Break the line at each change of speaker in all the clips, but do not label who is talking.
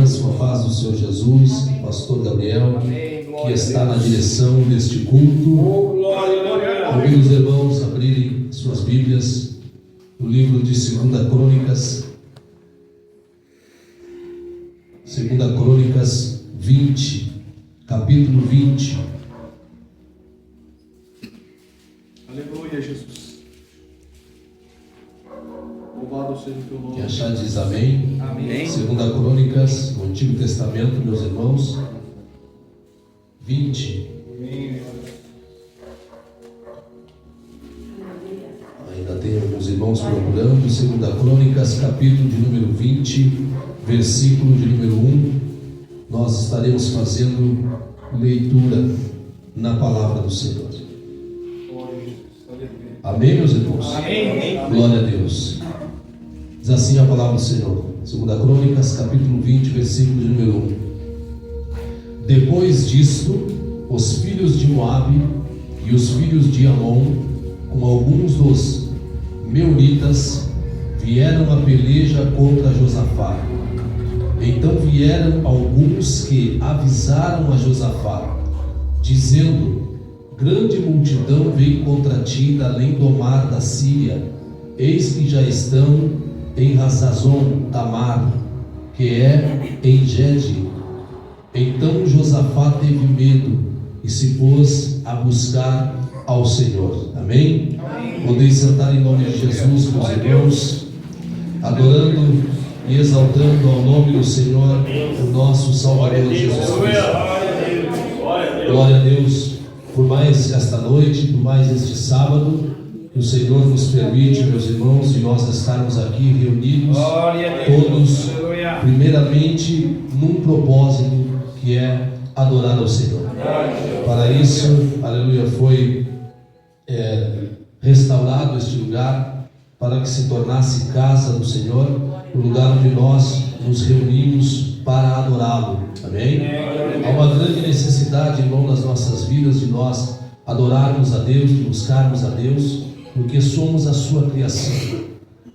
bênção, a paz do Senhor Jesus, pastor Gabriel, que está na direção deste culto. Convido os irmãos a abrirem suas Bíblias no livro de 2 Crônicas, 2 Crônicas 20, capítulo 20.
Aleluia, Jesus. Louvado seja o teu nome.
Quem achar diz amém.
Amém.
2 Crônicas, no Antigo Testamento, meus irmãos, 20.
Amém.
Ainda tem alguns irmãos procurando. 2 Crônicas, capítulo de número 20, versículo de número 1. Nós estaremos fazendo leitura na palavra do Senhor. Amém, meus irmãos?
Amém.
Glória a Deus. Diz assim a palavra do Senhor, 2 Crônicas, capítulo 20, versículo de número 1. Depois disto, os filhos de Moabe e os filhos de Amon, com alguns dos meunitas, vieram à peleja contra Josafá. Então vieram alguns que avisaram a Josafá, dizendo: grande multidão vem contra ti da além do mar da Síria, eis que já estão em Hazazon Tamar, que é em Gede. Então Josafá teve medo e se pôs a buscar ao Senhor. Amém? Podeis sentar em nome de Jesus, meus irmãos, adorando e exaltando ao nome do Senhor, o nosso Salvador Jesus Cristo. Glória a Deus por mais esta noite, por mais este sábado, que o Senhor nos permite, meus irmãos, e nós estarmos aqui reunidos, todos, primeiramente, num propósito que é adorar ao Senhor. Para isso, aleluia, foi restaurado este lugar, para que se tornasse casa do Senhor, o lugar onde nós nos reunimos para adorá-lo. Amém? Há uma grande necessidade, irmão, nas nossas vidas, de nós adorarmos a Deus, de buscarmos a Deus, porque somos a sua criação.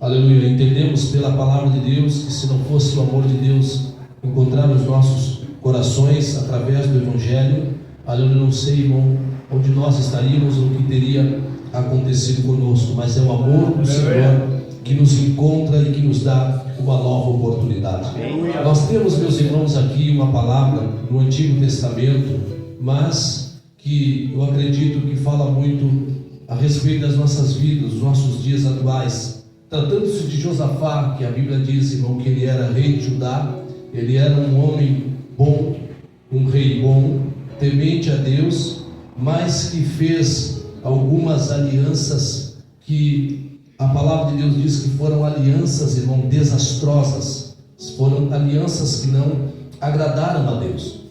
Aleluia. Entendemos pela palavra de Deus que se não fosse o amor de Deus encontrar nos nossos corações através do Evangelho, aleluia, não sei, irmão, onde nós estaríamos ou o que teria acontecido conosco, mas é o amor do Senhor que nos encontra e que nos dá uma nova oportunidade. Nós temos, meus irmãos, aqui uma palavra no Antigo Testamento, mas que eu acredito que fala muito a respeito das nossas vidas, dos nossos dias atuais. Tratando-se de Josafá, que a Bíblia diz, irmão, que ele era rei de Judá, ele era um homem bom, um rei bom, temente a Deus, mas que fez algumas alianças que a palavra de Deus diz que foram alianças, irmão, desastrosas. Foram alianças que não agradaram a Deus.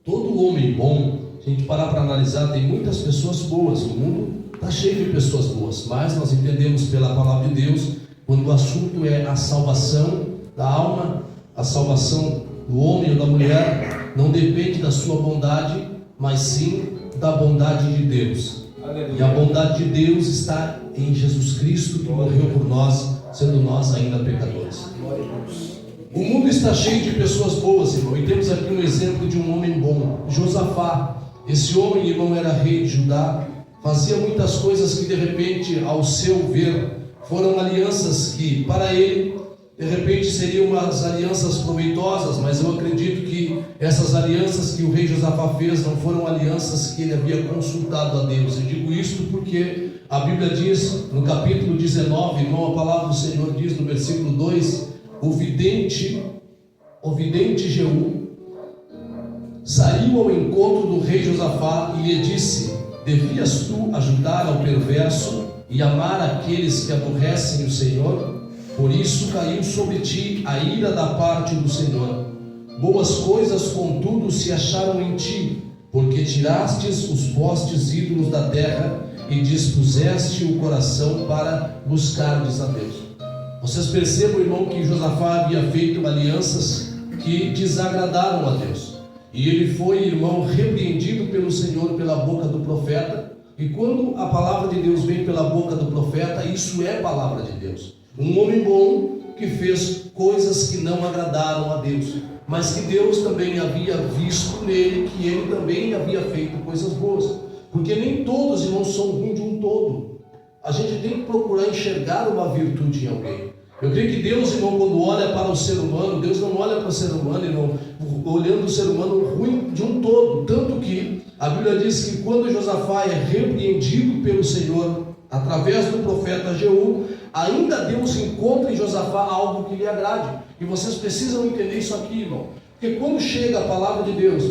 Todo homem bom, se a gente parar para analisar, tem muitas pessoas boas. O mundo está cheio de pessoas boas, mas nós entendemos pela palavra de Deus, quando o assunto é a salvação da alma, a salvação do homem ou da mulher, não depende da sua bondade, mas sim da bondade de Deus. Aleluia. E a bondade de Deus está em Jesus Cristo, que morreu por nós, sendo nós ainda pecadores. O mundo está cheio de pessoas boas, irmão, e temos aqui um exemplo de um homem bom, Josafá. Esse homem, irmão, era rei de Judá, fazia muitas coisas que de repente, ao seu ver, foram alianças que para ele, de repente, seriam umas alianças proveitosas, mas eu acredito que essas alianças que o rei Josafá fez não foram alianças que ele havia consultado a Deus. Eu digo isto porque a Bíblia diz, no capítulo 19, irmão, a palavra do Senhor diz no versículo 2, o vidente Jeú saiu ao encontro do rei Josafá e lhe disse: devias tu ajudar ao perverso e amar aqueles que aborrecem o Senhor? Por isso caiu sobre ti a ira da parte do Senhor. Boas coisas, contudo, se acharam em ti, porque tirastes os postes ídolos da terra e dispuseste o coração para buscardes a Deus. Vocês percebam, irmão, que Josafá havia feito alianças que desagradaram a Deus. E ele foi, irmão, repreendido pelo Senhor pela boca do profeta. E quando a palavra de Deus vem pela boca do profeta, isso é palavra de Deus. Um homem bom que que fez coisas que não agradaram a Deus, mas que Deus também havia visto nele que ele também havia feito coisas boas, porque nem todos, irmãos, são ruins de um todo. A gente tem que procurar enxergar uma virtude em alguém. Eu creio que Deus, irmão, quando olha para o ser humano, Deus não olha para o ser humano, irmão, olhando o ser humano ruim de um todo. Tanto que a Bíblia diz que quando Josafá é repreendido pelo Senhor, através do profeta Jeú, ainda Deus encontra em Josafá algo que lhe agrade. E vocês precisam entender isso aqui, irmão. Porque quando chega a palavra de Deus,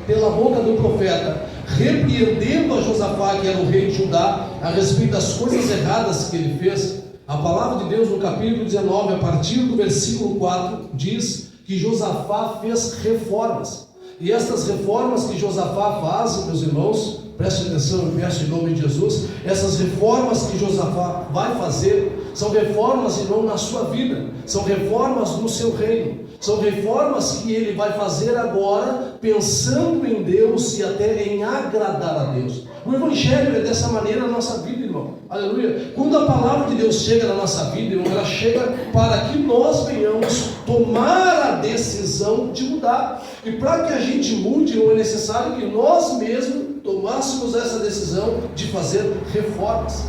pela boca do profeta, repreendendo a Josafá, que era o rei de Judá, a respeito das coisas erradas que ele fez, a palavra de Deus no capítulo 19, a partir do versículo 4, diz que Josafá fez reformas. E estas reformas que Josafá faz, meus irmãos, preste atenção, eu peço em nome de Jesus, essas reformas que Josafá vai fazer, são reformas, irmão, na sua vida, são reformas no seu reino, são reformas que ele vai fazer agora, pensando em Deus e até em agradar a Deus. O Evangelho é dessa maneira na nossa vida, irmão, aleluia. Quando a palavra de Deus chega na nossa vida, irmão, ela chega para que nós venhamos tomar a decisão de mudar, e para que a gente mude, irmão, é necessário que nós mesmos tomássemos essa decisão de fazer reformas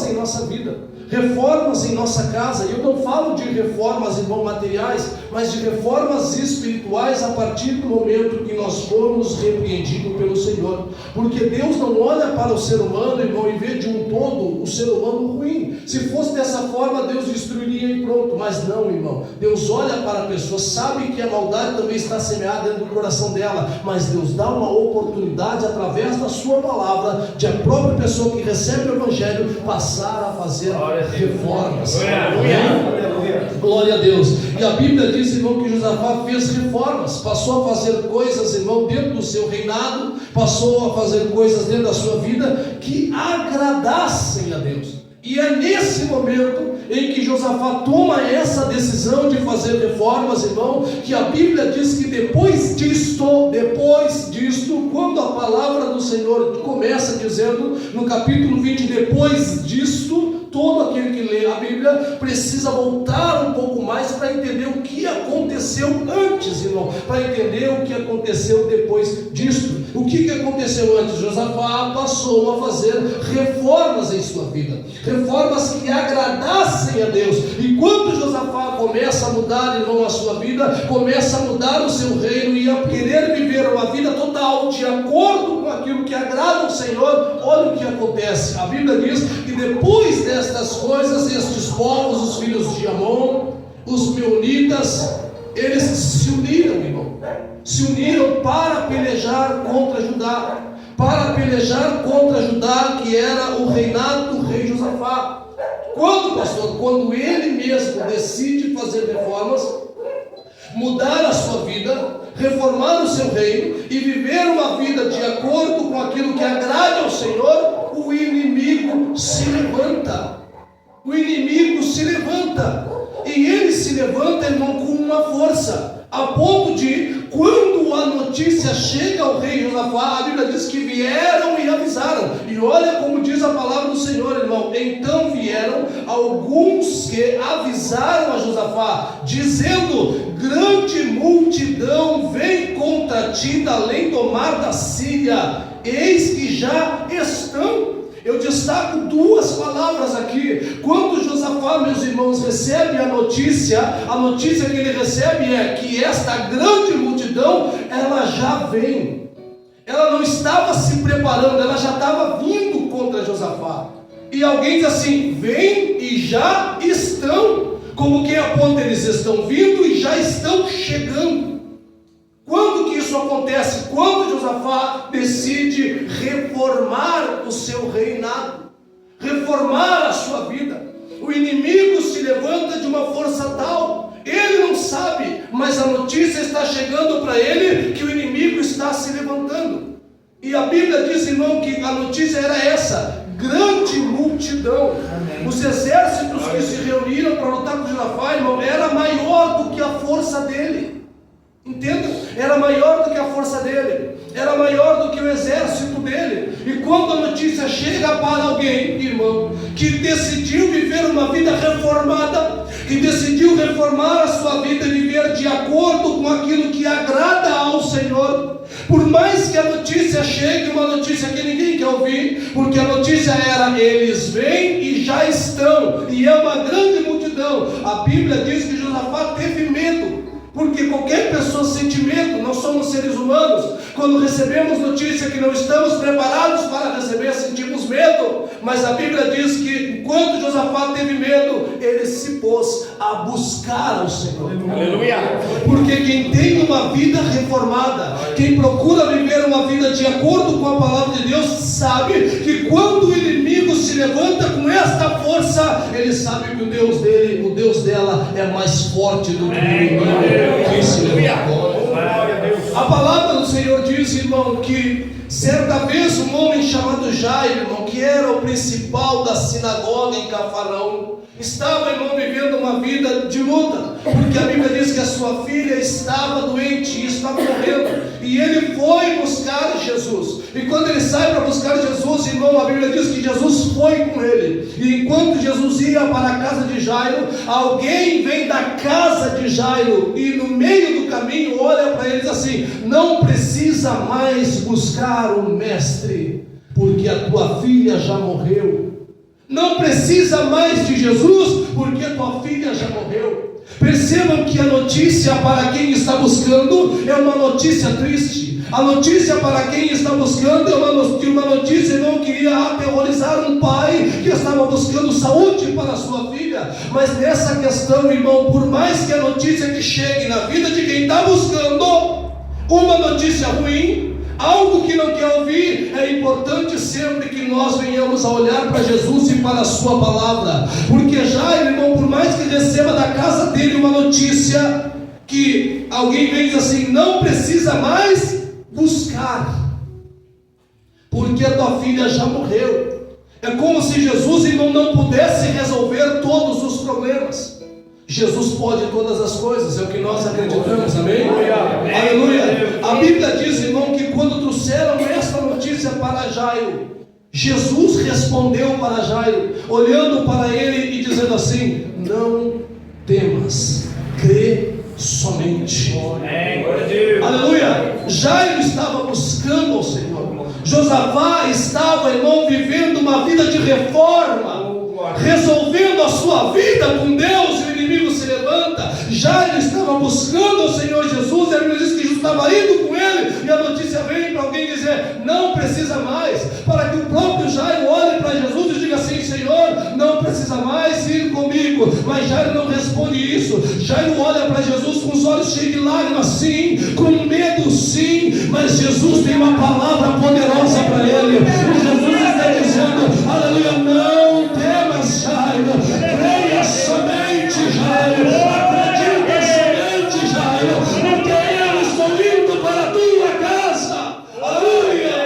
em nossa vida, reformas em nossa casa. E eu não falo de reformas, irmão, materiais, mas de reformas espirituais a partir do momento que nós formos repreendidos pelo Senhor, porque Deus não olha para o ser humano, irmão, e vê de um todo o ser humano ruim. Se fosse dessa forma, Deus destruiria e pronto, mas não, irmão. Deus olha para a pessoa, sabe que a maldade também está semeada dentro do coração dela, mas Deus dá uma oportunidade através da sua palavra, de a própria pessoa que recebe o Evangelho passar a fazer reformas. Glória a Deus. E a Bíblia diz, irmão, que Josafá fez reformas, passou a fazer coisas, irmão, dentro do seu reinado, passou a fazer coisas dentro da sua vida que agradassem a Deus. E é nesse momento em que Josafá toma essa decisão de fazer reformas, irmão, que a Bíblia diz que depois disto, quando a palavra do Senhor começa dizendo, no capítulo 20, depois disto, todo aquele que lê a Bíblia precisa voltar um pouco mais para entender o que aconteceu antes, irmão, para entender o que aconteceu depois disto. O que aconteceu antes? Josafá passou a fazer reformas em sua vida, reformas que agradassem a Deus. E quando Josafá começa a mudar, irmão, a sua vida, começa a mudar o seu reino e a querer viver uma vida total de acordo com aquilo que agrada ao Senhor, olha o que acontece. A Bíblia diz que depois destas coisas, estes povos, os filhos de Amon, os meunitas, eles se uniram, irmão, se uniram para pelejar contra Judá, que era o reinado do rei Josafá. Quando, pastor? Quando ele mesmo decide fazer reformas, mudar a sua vida, reformar o seu reino e viver uma vida de acordo com aquilo que agrade ao Senhor, o inimigo se levanta. E ele se levanta, irmão, com uma força, a ponto de, quando a notícia chega ao rei Josafá, a Bíblia diz que vieram e avisaram. E olha como diz a palavra do Senhor, irmão. Então vieram alguns que avisaram a Josafá, dizendo: grande multidão vem contra ti da além do mar da Síria, eis que já estão. Eu destaco duas palavras aqui. Quando Josafá, meus irmãos, recebe a notícia que ele recebe é que esta grande multidão, ela já vem. Ela não estava se preparando, ela já estava vindo contra Josafá. E alguém diz assim: vem e já estão. Como que aponta, eles estão vindo e já estão chegando. Quando que isso acontece? Quando Josafá decide reformar o seu reinado, reformar a sua vida. O inimigo se levanta de uma força tal, ele não sabe, mas a notícia está chegando para ele que o inimigo está se levantando. E a Bíblia diz, irmão, que a notícia era essa: grande multidão. Amém. Os exércitos que se reuniram para lutar com Josafá, irmão, era maior do que a força dele. Entendam? Era maior do que a força dele, era maior do que o exército dele. E quando a notícia chega para alguém, irmão, que decidiu viver uma vida reformada, que decidiu reformar a sua vida e viver de acordo com aquilo que agrada ao Senhor. Por mais que a notícia chegue, uma notícia que ninguém quer ouvir, porque a notícia era: eles vêm e já estão, e é uma grande multidão. A Bíblia diz que Josafá teve medo, porque qualquer pessoa sente medo, nós somos seres humanos. Quando recebemos notícia que não estamos preparados para receber, sentimos medo. Mas a Bíblia diz que enquanto Josafá teve medo, ele se pôs a buscar ao Senhor.
Aleluia.
Porque quem tem uma vida reformada, quem procura viver uma vida de acordo com a palavra de Deus, sabe que quando o inimigo se levanta com esta força, ele sabe que o Deus dele, o Deus dela é mais forte do que o inimigo que se levantou. A palavra do Senhor diz, irmão, que certa vez um homem chamado Jairo, irmão, que era o principal da sinagoga em Cafarnaum, estava, irmão, vivendo uma vida de luta, porque a Bíblia diz que a sua filha estava doente e estava morrendo, e ele foi buscar Jesus. E quando ele sai para buscar Jesus, irmão, a Bíblia diz que Jesus foi com ele. E enquanto Jesus ia para a casa de Jairo, alguém vem da casa de Jairo e no meio do caminho olha para ele e diz assim: não precisa mais buscar o mestre, porque a tua filha já morreu. Não precisa mais de Jesus, porque tua filha já morreu. Percebam que a notícia para quem está buscando é uma notícia triste. A notícia para quem está buscando é uma notícia, irmão, que iria aterrorizar um pai que estava buscando saúde para a sua filha. Mas nessa questão, irmão, por mais que a notícia que chegue na vida de quem está buscando uma notícia ruim, algo que não quer ouvir, é importante sempre que nós venhamos a olhar para Jesus e para a sua palavra. Porque já, irmão, por mais que receba da casa dele uma notícia que alguém vem e diz assim: não precisa mais buscar, porque a tua filha já morreu. É como se Jesus, irmão, não pudesse resolver todos os problemas. Jesus pode todas as coisas, é o que nós acreditamos, amém? Aleluia. A Bíblia diz, irmão, que quando trouxeram esta notícia para Jairo, Jesus respondeu para Jairo, olhando para ele e dizendo assim: não temas, crê somente. Aleluia. Jairo estava buscando ao Senhor. Josafá estava, irmão, vivendo uma vida de reforma, resolvendo a sua vida com Deus. O inimigo se levanta. Jairo estava buscando ao Senhor Jesus, e a Bíblia diz que Jesus estava indo com ele, e a notícia vem para alguém dizer: não precisa mais, para que o próprio Jairo olhe para Jesus e diga assim: Senhor, não precisa mais ir comigo. Mas Jairo não responde isso. Jairo olha para Jesus com os olhos cheios de lágrimas, sim, com medo, sim, mas Jesus tem uma palavra poderosa para ele, e Jesus está dizendo: aleluia, não temas, Jairo, creia somente, Jairo, acredita somente, Jairo, porque eu estou indo para a tua casa. Aleluia.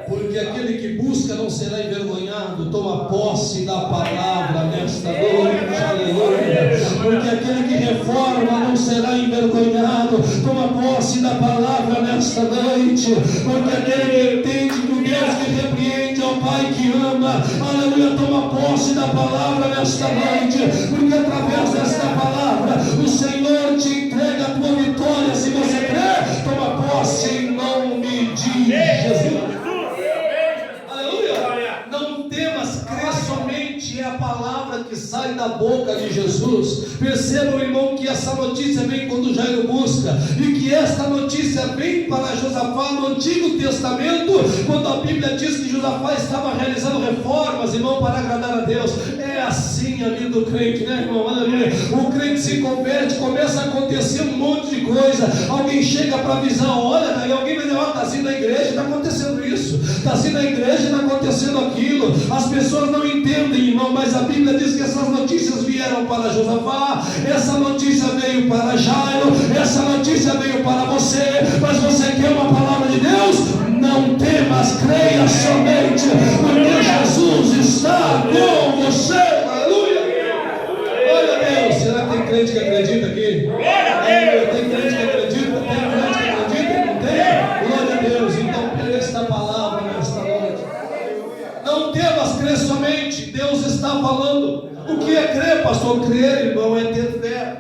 Porque aquele que busca não será envergonhado. Toma posse da palavra nesta noite, aleluia. Porque aquele que reforma não será envergonhado. Toma posse da palavra nesta noite. Porque aquele que entende que o Deus que repreende é o Pai que ama, aleluia, toma posse da palavra nesta noite. Porque através desta palavra o Senhor te entrega a tua vitória. Se você crê, toma posse em nome de Jesus. Não temas, crê somente, é a palavra que sai da boca de Jesus. Percebam, irmão, que essa notícia vem quando Jairo busca, e que esta notícia vem para Josafá no Antigo Testamento, quando a Bíblia diz que Josafá estava realizando reformas, irmão, para agradar a Deus. É assim a vida do crente, né, irmão? Aleluia. O crente se converte, começa a acontecer um monte de coisa. Alguém chega para avisar: olha, e alguém vai dizer: ó, está assim na igreja, está acontecendo isso, está assim na igreja, está acontecendo aquilo. As pessoas não entendem, irmão, mas a Bíblia diz que essas notícias vieram para Josafá, essa notícia veio para Jairo, essa notícia veio para você. Mas você quer uma palavra de Deus? Não temas, creia somente, porque Jesus está com você. Aleluia. Olha, Deus, será que tem crente que acredita aqui? Tem crente que acredita? Tem crente que acredita? Não tem? Glória a Deus. Então pega esta palavra nesta noite. Não temas, crê somente. Deus está falando. O que é crer, pastor? Crer, irmão, é ter fé.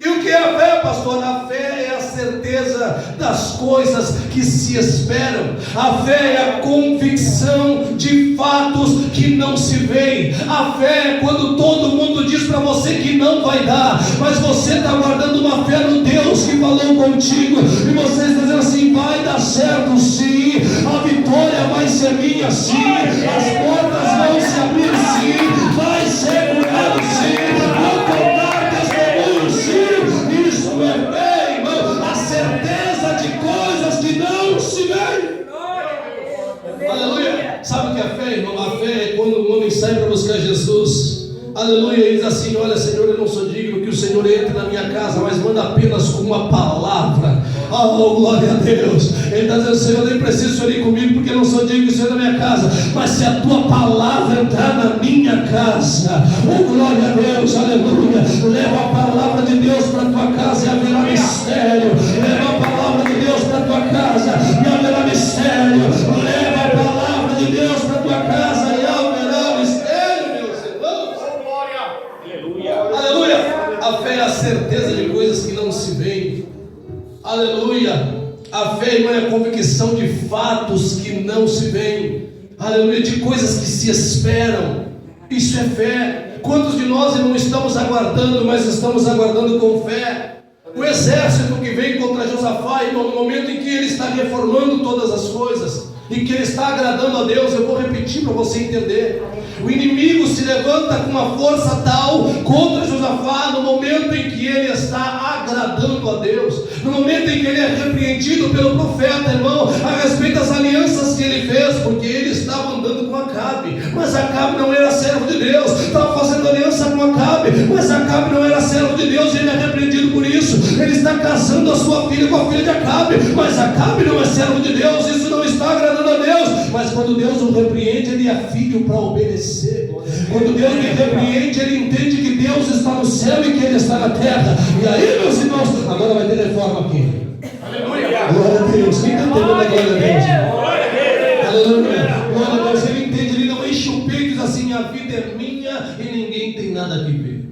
E o que é a fé, pastor? A fé é a certeza das coisas que se esperam. A fé é a convicção de fatos que não se veem. A fé é quando todo mundo diz para você que não vai dar, mas você está guardando uma fé no Deus que falou contigo, e você está dizendo assim: vai dar certo sim, a vitória vai ser minha sim, as portas vão se abrir sim, vai ser curado sim, vou contar testemunho sim. Isso é fé, irmão, a certeza de coisas que não se veem. Aleluia. Sabe o que é fé, irmão? A fé é quando o homem sai para buscar Jesus. Aleluia. E diz assim: olha, Senhor, eu não sou digno que o Senhor entre na minha casa, mas manda apenas com uma palavra. Oh, glória a Deus. Ele está dizendo: Senhor, eu nem preciso senhor ir comigo, porque eu não sou digno que o Senhor na minha casa, mas se a tua palavra entrar na minha casa, oh, glória a Deus, aleluia. Leva a palavra de Deus para a tua casa e haverá mistério. Leva a palavra de Deus para a tua casa e haverá mistério. Leva a palavra de Deus para a tua casa e haverá mistério, meus irmãos. Aleluia. A fé é a certeza de coisas que não se veem. Aleluia. A fé, irmão, é a convicção de fatos que não se veem. Aleluia. De coisas que se esperam. Isso é fé. Quantos de nós não estamos aguardando, mas estamos aguardando com fé? O exército que vem contra Josafá, irmão, no momento em que ele está reformando todas as coisas, em que ele está agradando a Deus, eu vou repetir para você entender. O inimigo se levanta com uma força tal contra Josafá no momento em que ele está agradando a Deus, no momento em que ele é repreendido pelo profeta, irmão, a respeito das alianças que ele fez, porque ele estava andando com Acabe, mas Acabe não era servo de Deus, estava fazendo aliança com Acabe, mas Acabe não era servo de Deus, e ele é repreendido por isso. Ele está casando a sua filha com a filha de Acabe, mas Acabe não é servo de Deus, isso não está agradando a Deus. Mas quando Deus o repreende, ele é filho para obedecer. Quando Deus me repreende, ele entende que Deus está no céu e que ele está na terra. E aí, meus irmãos, agora vai ter reforma aqui. Aleluia. Glória a Deus. Quem está entendendo a glória a Deus? Aleluia. Glória a Deus. Ele entende, ele não enche o peito e diz assim: a vida é minha e ninguém tem nada a ver.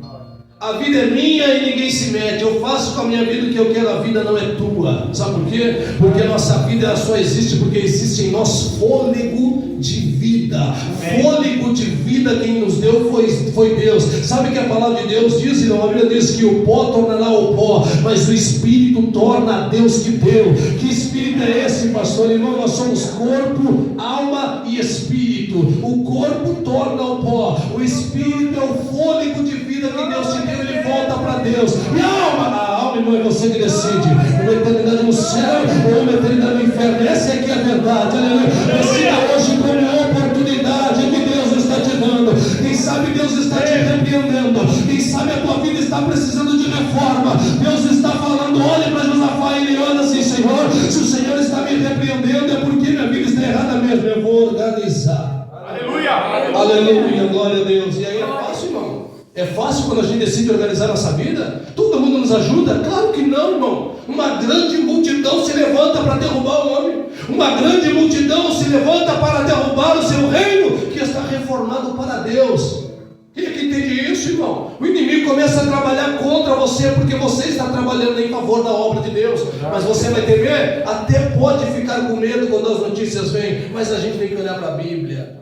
A vida é minha e ninguém se mete. Eu faço com a minha vida o que eu quero, a vida não é tua. Sabe por quê? Porque a nossa vida só existe porque existe em nós fôlego de vida. Fôlego de vida quem nos deu foi Deus. Sabe que a palavra de Deus diz, irmão? A Bíblia diz que o pó tornará o pó, mas o Espírito torna a Deus que deu. Que Espírito é esse, pastor? Irmão, nós somos corpo, alma e Espírito. O corpo torna o pó, o Espírito é o fôlego de vida que Deus te deu. Ele volta para Deus. E a alma, irmão, é você que decide. Uma eternidade no céu ou uma eternidade no inferno. Essa é que é a verdade. Aleluia. Decida hoje como uma oportunidade que Deus está te dando. Quem sabe Deus está te repreendendo. Quem sabe a tua vida está precisando de reforma. Deus está falando: olhe para Josafá e ele olha assim: Senhor, se o Senhor está me repreendendo, é porque minha vida está errada mesmo. Eu vou organizar. Aleluia. Aleluia. Glória a Deus. E aí é fácil, irmão. É fácil quando a gente decide organizar nossa vida? Todo mundo nos ajuda? Claro que não, irmão. Uma grande multidão se levanta para derrubar o homem. Uma grande multidão se levanta para derrubar o seu reino, que está reformado para Deus. Quem é que entende isso, irmão? O inimigo começa a trabalhar contra você, porque você está trabalhando em favor da obra de Deus. Mas você vai temer? Até pode ficar com medo quando as notícias vêm, mas a gente tem que olhar para a Bíblia.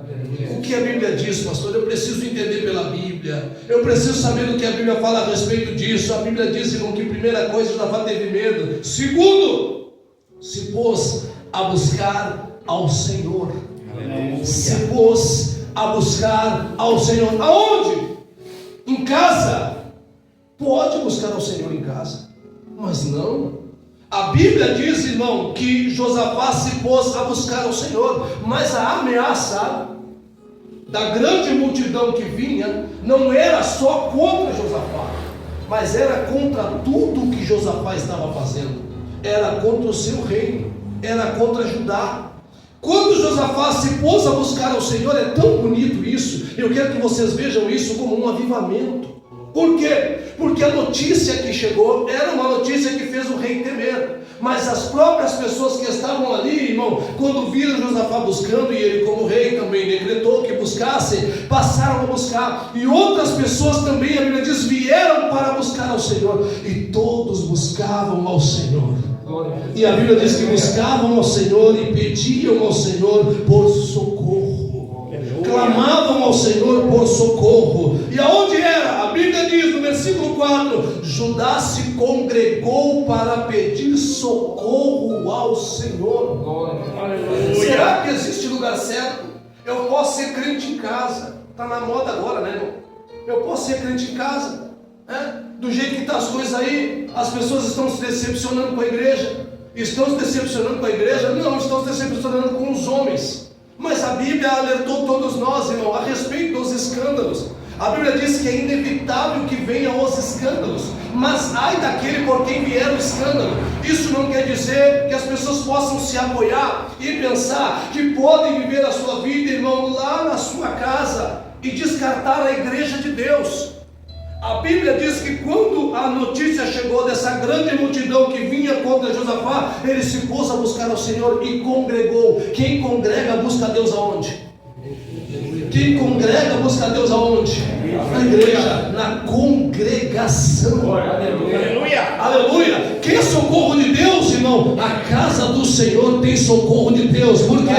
O que a Bíblia diz, pastor? Eu preciso entender pela Bíblia. Eu preciso saber do que a Bíblia fala a respeito disso. A Bíblia diz, irmão, que primeira coisa, Josafá teve medo. Segundo, se pôs a buscar ao Senhor. Aleluia. Se pôs a buscar ao Senhor. Aonde? Em casa. Pode buscar ao Senhor em casa, mas não. A Bíblia diz, irmão, que Josafá se pôs a buscar ao Senhor, mas a ameaça da grande multidão que vinha não era só contra Josafá, mas era contra tudo que Josafá estava fazendo. Era contra o seu reino, era contra Judá. Quando Josafá se pôs a buscar ao Senhor, é tão bonito isso. Eu quero que vocês vejam isso como um avivamento. Por quê? Porque a notícia que chegou era uma notícia que fez fez o rei temer. Mas as próprias pessoas que estavam ali, irmão, quando viram Josafá buscando, e ele como rei também decretou que buscassem, passaram a buscar. E outras pessoas também, a Bíblia diz, vieram para buscar ao Senhor. E todos buscavam ao Senhor. E a Bíblia diz que buscavam ao Senhor e pediam ao Senhor por socorro. Clamavam ao Senhor por socorro. E aonde era? A Bíblia diz no versículo 4: Judá se congregou para pedir socorro ao Senhor. Será que existe lugar certo? Eu posso ser crente em casa. Está na moda agora, né, irmão? Eu posso ser crente em casa, né? Do jeito que estão as coisas aí, as pessoas estão se decepcionando com a igreja. Estão se decepcionando com a igreja? Não, estão se decepcionando com os homens. Mas a Bíblia alertou todos nós, irmão, a respeito dos escândalos. A Bíblia diz que é inevitável que venham os escândalos, mas ai daquele por quem vier o escândalo. Isso não quer dizer que as pessoas possam se apoiar e pensar que podem viver a sua vida, irmão, lá na sua casa e descartar a igreja de Deus. A Bíblia diz que quando a notícia chegou dessa grande multidão que vinha contra Josafá, ele se pôs a buscar ao Senhor e congregou. Quem congrega busca a Deus aonde? Quem congrega busca a Deus aonde? Na igreja, na congregação. Aleluia! Aleluia! Quem é socorro de Deus, irmão? A casa do Senhor tem socorro de Deus. Por quê?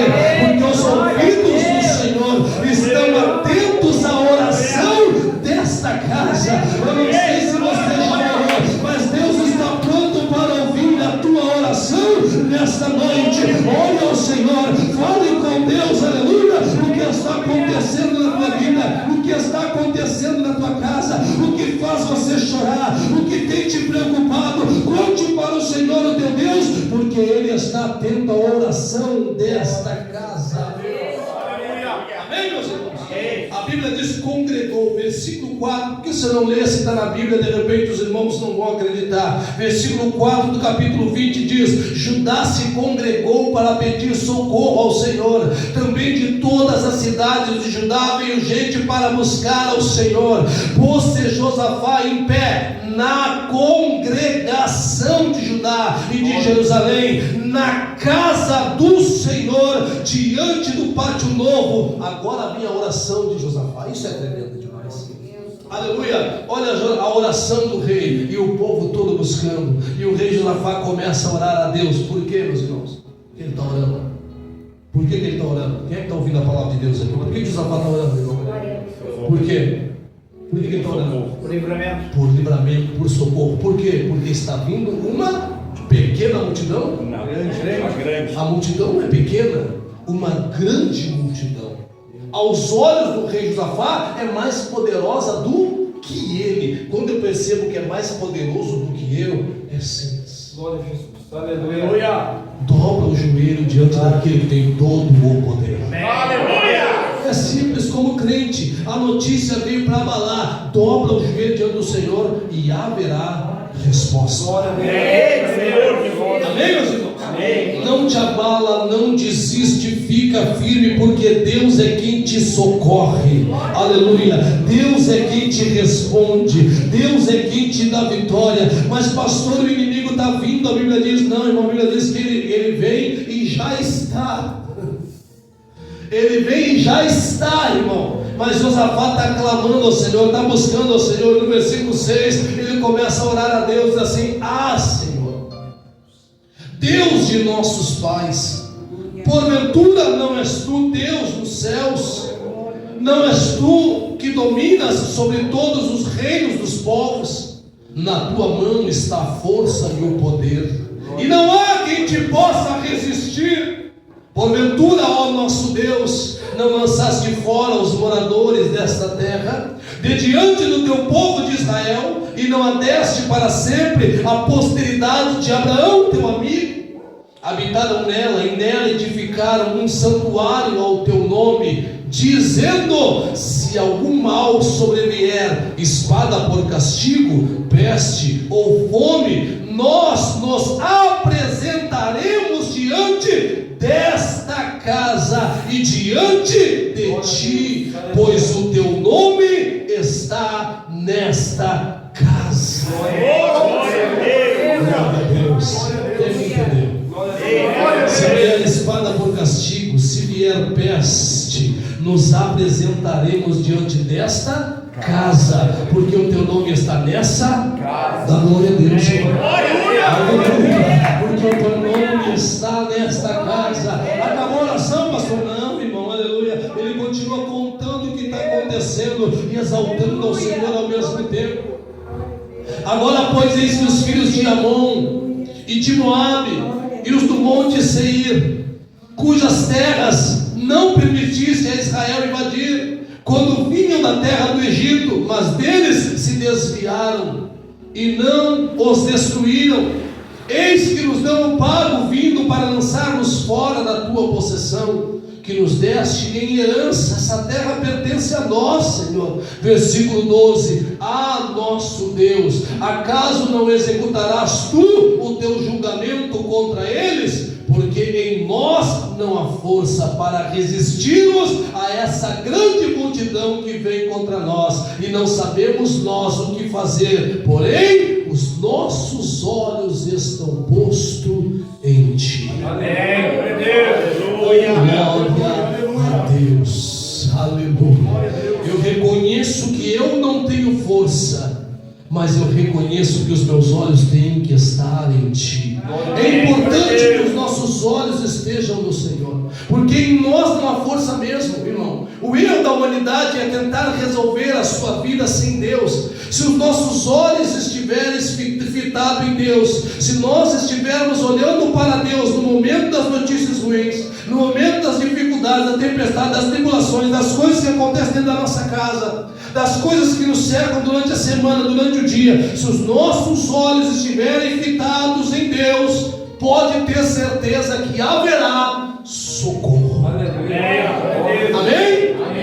Porque os ouvidos do Senhor estão atentos à oração desta casa. Eu não sei se você já orou, mas Deus está pronto para ouvir a tua oração nesta noite. Olha ao Senhor, fale com Deus, aleluia. O que está acontecendo na tua vida, o que está acontecendo na tua casa, o que faz você chorar, o que tem te preocupado, conte para o Senhor, o teu Deus, porque Ele está atento à oração desta casa. Amém, meus irmãos? A Bíblia diz congregou, versículo 4, porque se eu não ler, se está na Bíblia, de repente os irmãos não vão acreditar. Versículo 4 do capítulo 20 diz: Judá se congregou para pedir socorro ao Senhor. Também de todas as cidades de Judá veio gente para buscar ao Senhor. Pôs-se Josafá em pé na congregação de Judá e de Jerusalém, na casa do Senhor, diante do pátio novo. Agora vinha a oração de Josafá. Isso é tremendo demais. Aleluia. Olha a oração do rei e o povo todo buscando. E o rei Josafá começa a orar a Deus. Por quê, meus irmãos? Porque ele está orando. Por que ele está orando? Quem é que está ouvindo a palavra de Deus aqui? Por que Josafá está orando, irmão? Por quê? Por que ele está orando?
Por livramento.
Por livramento, por socorro. Por quê? Porque está vindo uma pequena multidão.
Uma grande.
A multidão não é pequena, uma grande multidão. Aos olhos do rei Josafá é mais poderosa do que ele. Quando eu percebo que é mais poderoso do que eu, é simples.
Glória a Jesus. Aleluia.
Dobra o joelho diante daquele que tem todo o poder.
Aleluia.
É simples como crente. A notícia veio para abalar. Dobra o joelho diante do Senhor e haverá resposta. Amém, meus irmãos? Amém. Não te abala, não desiste, fica firme, porque Deus é quem te socorre. Aleluia. Deus é quem te responde. Deus é quem te dá vitória. Mas pastor, o inimigo está vindo. A Bíblia diz, não, irmão, a Bíblia diz que ele vem e já está. Ele vem e já está, irmão. Mas Josafá está clamando ao Senhor, está buscando ao Senhor. No versículo 6, ele começa a orar a Deus assim: Ah, Senhor, Deus de nossos pais, porventura não és tu Deus dos céus? Não és tu que dominas sobre todos os reinos dos povos? Na tua mão está a força e o poder, e não há quem te possa resistir. Porventura, ó nosso Deus, não lançaste fora os moradores desta terra, de diante do teu povo de Israel, e não a deste para sempre a posteridade de Abraão, teu amigo? Habitaram nela, e nela edificaram um santuário ao teu nome, dizendo: se algum mal sobrevier, espada por castigo, peste ou fome, nós nos apresentaremos diante desta casa e diante de ti, pois o teu nome está nesta casa.
Glória a Deus.
apresentaremos diante desta casa, porque o teu nome está nessa casa. Dá glória a Deus, Senhor. Aleluia. Porque o teu nome está nesta casa. Acabou a oração, pastor? Não, irmão, aleluia. Ele continua contando o que está acontecendo e exaltando ao Senhor ao mesmo tempo. Agora, pois, eis que os filhos de Amon e de Moabe e os do monte Seir, cujas terras não permitisse a Israel invadir, quando vinham da terra do Egito, mas deles se desviaram e não os destruíram, eis que nos dão o pago vindo para lançar-nos fora da tua possessão, que nos deste em herança. Essa terra pertence a nós, Senhor. Versículo 12: ah, nosso Deus, acaso não executarás tu o teu julgamento contra eles? Porque em nós não há força para resistirmos a essa grande multidão que vem contra nós, e não sabemos nós o que fazer, porém os nossos olhos estão postos em ti.
Amém. Aleluia.
Glória a Deus. Aleluia. Eu reconheço que eu não tenho força, mas eu reconheço que os meus olhos têm que estar em ti. É importante que os nossos olhos estejam no Senhor, porque em nós não há força mesmo, irmão. O erro da humanidade é tentar resolver a sua vida sem Deus. Se os nossos olhos estiverem fitados em Deus, se nós estivermos olhando para Deus no momento das notícias ruins, no momento das dificuldades, da tempestade, das tribulações, das coisas que acontecem dentro da nossa casa, das coisas que nos cercam durante a semana, durante o dia, se os nossos olhos estiverem fitados em Deus, pode ter certeza que haverá socorro. Amém?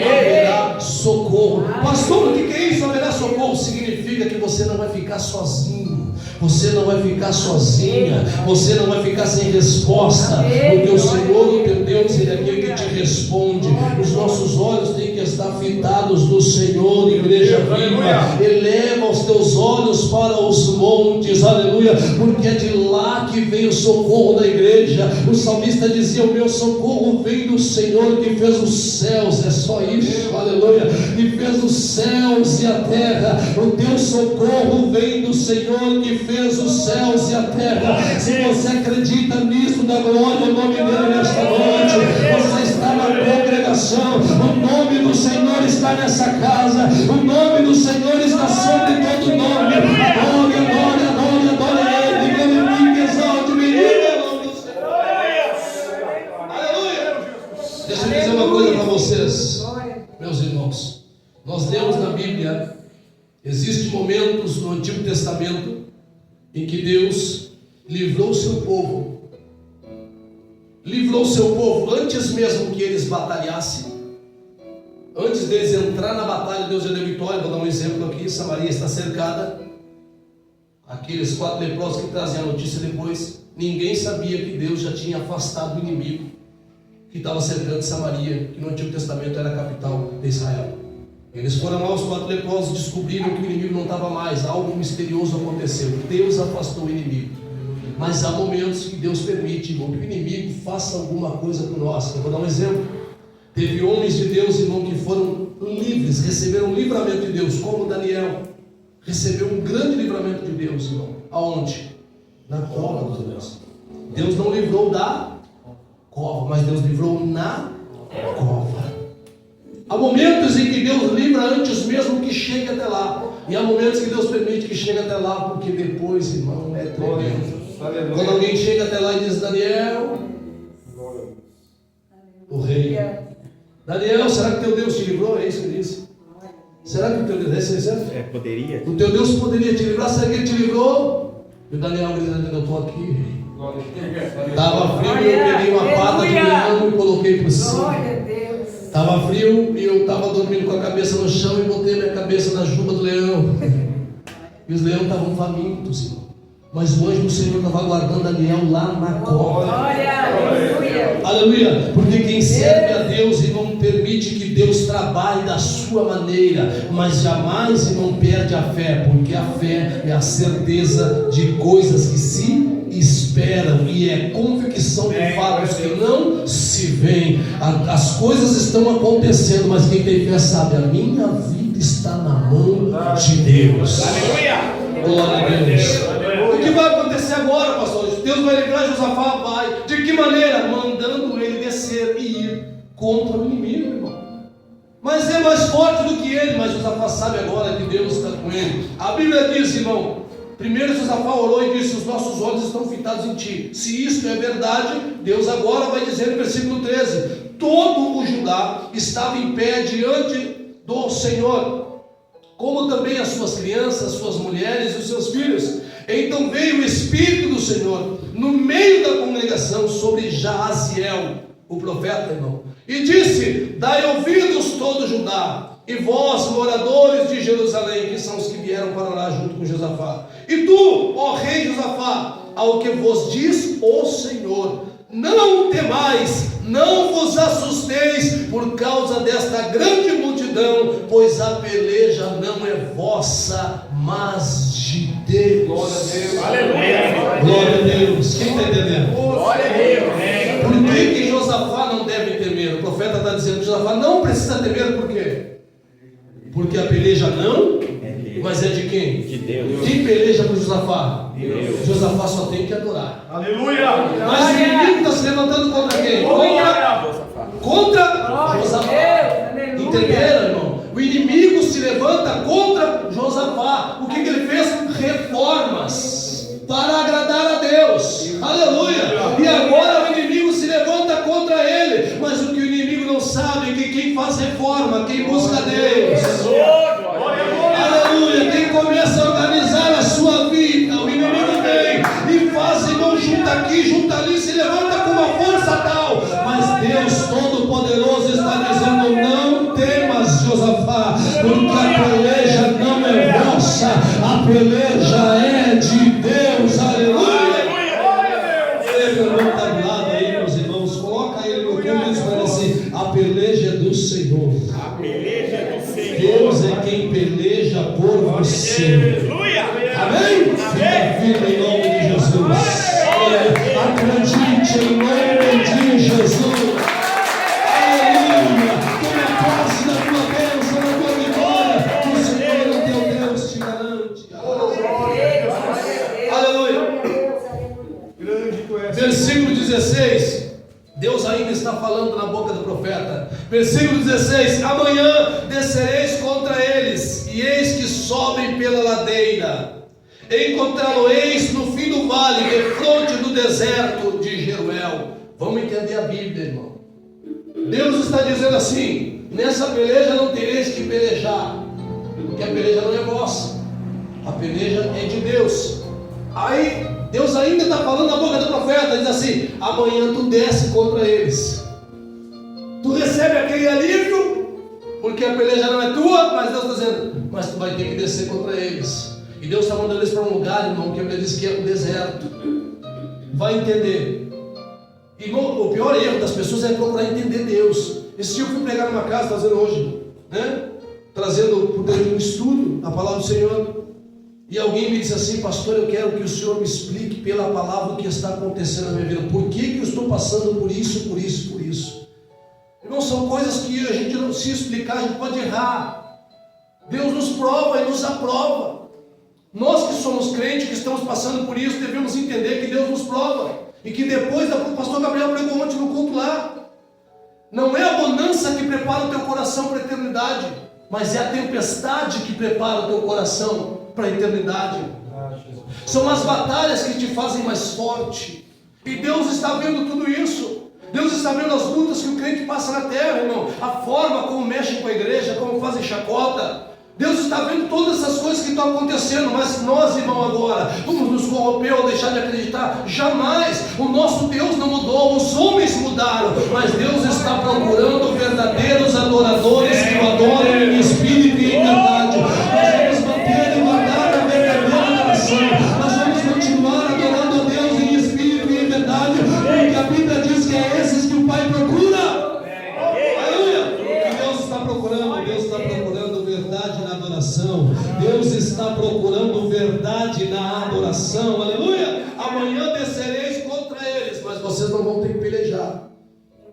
Haverá socorro. Pastor, o que é isso? Haverá socorro significa que você não vai ficar sozinho, você não vai ficar sozinha, você não vai ficar sem resposta, porque o Senhor, o teu Deus, Ele é aquele que te responde. Os nossos olhos têm que estar fitados no Senhor, igreja viva. Eleva os teus olhos para os montes, aleluia, porque é de lá que vem o socorro da igreja. O salmista dizia: o meu socorro vem do Senhor que fez os céus. É só isso, aleluia, que fez os céus e a terra. O teu socorro vem do Senhor que fez os céus e a terra. Se você acredita nisso, dá glória ao nome dele nesta noite. Você está na congregação, o nome do Senhor está nessa casa, o nome do Senhor está sobre todo nome. Glória, glória, glória, glória a Ele. Glorifique, exalte, bendiga o nome do Senhor. Aleluia. Deixa eu dizer uma coisa para vocês, meus irmãos. Nós lemos na Bíblia, existem momentos no Antigo Testamento em que Deus livrou o seu povo. Livrou o seu povo antes mesmo que eles batalhassem. Antes deles entrar na batalha, Deus já deu vitória. Vou dar um exemplo aqui: Samaria está cercada. Aqueles 4 leprosos que trazem a notícia depois, ninguém sabia que Deus já tinha afastado o inimigo que estava cercando Samaria, que no Antigo Testamento era a capital de Israel. Eles foram lá, os 4 leprosos descobriram que o inimigo não estava mais. Algo misterioso aconteceu. Deus afastou o inimigo. Mas há momentos que Deus permite, irmão, que o inimigo faça alguma coisa por nós. Eu vou dar um exemplo. Teve homens de Deus, irmão, que foram livres, receberam um livramento de Deus, como Daniel recebeu um grande livramento de Deus, irmão. Aonde? Na cova dos Deus. Deus não livrou da cova, mas Deus livrou na cova. Há momentos em que Deus livra antes mesmo que chegue até lá, e há momentos que Deus permite que chegue até lá, porque depois, irmão, é tremendo. Quando alguém chega até lá e diz: Daniel, o rei, Daniel, será que teu Deus te livrou? É isso que ele disse. Será que o teu Deus,
poderia?
O teu Deus poderia te livrar? Será que ele te livrou? E o Daniel gritando: eu estou aqui. Estava frio e eu peguei uma pata do leão e coloquei por cima. Estava frio e eu estava dormindo com a cabeça no chão e botei minha cabeça na juba do leão. E os leões estavam famintos, irmão. Mas o anjo do Senhor estava guardando Daniel lá na cova. Aleluia. Aleluia. Porque quem serve a Deus, irmão, permite que Deus trabalhe da sua maneira, mas jamais, irmão, perde a fé, porque a fé é a certeza de coisas que se esperam e é convicção de fatos que não se veem. As coisas estão acontecendo, mas quem tem fé sabe, a minha vida está na mão de Deus. Glória a Deus. O que vai acontecer agora, pastor? Deus vai livrar Josafá? Vai. De que maneira? Mandando ele descer e ir contra o inimigo, irmão. Mas é mais forte do que ele. Mas Josafá sabe agora que Deus está com ele. A Bíblia diz, irmão, primeiro Josafá orou e disse: os nossos olhos estão fitados em ti. Se isto é verdade, Deus agora vai dizer no versículo 13: todo o Judá estava em pé diante do Senhor, como também as suas crianças, suas mulheres e os seus filhos. Então veio o Espírito do Senhor no meio da congregação sobre Jaaziel, o profeta, irmão, e disse: dai ouvidos todo Judá, e vós, moradores de Jerusalém, que são os que vieram para orar junto com Josafá, e tu, ó rei Josafá, ao que vos diz o Senhor: não temais, não vos assusteis por causa desta grande multidão, pois a peleja não é vossa, mas de Deus.
Glória a Deus.
Aleluia.
Glória a Deus. Quem está entendendo?
Glória a Deus.
Por que Josafá não deve temer? O profeta está dizendo que Josafá não precisa temer, por quê? Porque a peleja não, mas é de quem?
De Deus.
Quem peleja por Josafá?
Deus.
Josafá só tem que adorar.
Aleluia.
Mas o inimigo está se levantando contra quem? Contra Josafá. Entenderam, irmão? O inimigo se levanta contra Josafá. O que ele fez? Reformas para agradar a Deus. Aleluia. E agora o inimigo se levanta contra ele. Mas o que o inimigo não sabe é que quem faz reforma, quem busca Deus, aleluia, quem começa a organizar a sua vida, o inimigo vem e faz, irmão, junta aqui, junta ali, se levanta com uma força tal. Mas Deus Todo-Poderoso está dizendo: não temas, Josafá, porque a peleja não é vossa, a peleja é de Deus. Aleluia. Ele não está do lado aí, meus irmãos, coloca ele no fundo e diz para ele assim: a peleja é do Senhor.
A peleja é do Senhor.
Deus é quem peleja por você.
Aleluia.
Amém? Fica firme em nome de Jesus. Acredite em nome de Jesus. Aleluia. Tome posse da tua bênção, da tua vitória. O Senhor, o teu Deus, te garante. Aleluia.
Grande tu és.
Versículo 16. Deus ainda está falando na boca do profeta. Versículo 16: amanhã descereis contra eles, e eis que sobem pela ladeira. Encontrá-lo-eis no fim do vale, defronte do deserto de Jeruel. Vamos entender a Bíblia, irmão. Deus está dizendo assim: nessa peleja não tereis que pelejar, porque a peleja não é vossa, a peleja é de Deus. Aí Deus ainda está falando na boca do profeta, diz assim: amanhã tu desce contra eles, tu recebe aquele alívio, porque a peleja não é tua, mas Deus está dizendo: mas tu vai ter que descer contra eles. E Deus está mandando eles para um lugar, irmão, que a Bíblia diz que é um deserto. Vai entender. Irmão, o pior erro das pessoas é procurar entender Deus. Esse dia eu fui pregar numa casa, trazendo hoje, né? Trazendo por dentro de um estudo a palavra do Senhor. E alguém me disse assim: pastor, eu quero que o Senhor me explique pela palavra o que está acontecendo na minha vida. Por que eu estou passando por isso, por isso, por isso? Irmão, são coisas que a gente não, se explicar, a gente pode errar. Deus nos prova e nos aprova. Nós que somos crentes, que estamos passando por isso, devemos entender que Deus nos prova. E que depois, o pastor Gabriel pregou ontem no culto lá, não é a bonança que prepara o teu coração para a eternidade, mas é a tempestade que prepara o teu coração para a eternidade. São as batalhas que te fazem mais forte. E Deus está vendo tudo isso. Deus está vendo as lutas que o crente passa na terra, irmão. A forma como mexem com a igreja, como fazem chacota. Deus está vendo todas essas coisas que estão acontecendo. Mas nós, irmão, agora vamos nos corromper ou deixar de acreditar? Jamais. O nosso Deus não mudou, os homens mudaram, mas Deus está procurando verdadeiros adoradores que o adorem em espírito e em verdade. Nós vamos manter e guardar a verdadeira adoração. Nós vamos continuar adorando a Deus em espírito e em verdade, porque a Bíblia diz que é esses que o Pai procura. Aleluia. O que Deus está procurando? Deus está procurando verdade na adoração. Deus está procurando verdade na adoração. Aleluia. Amanhã descereis contra eles, mas vocês não vão ter que pelejar.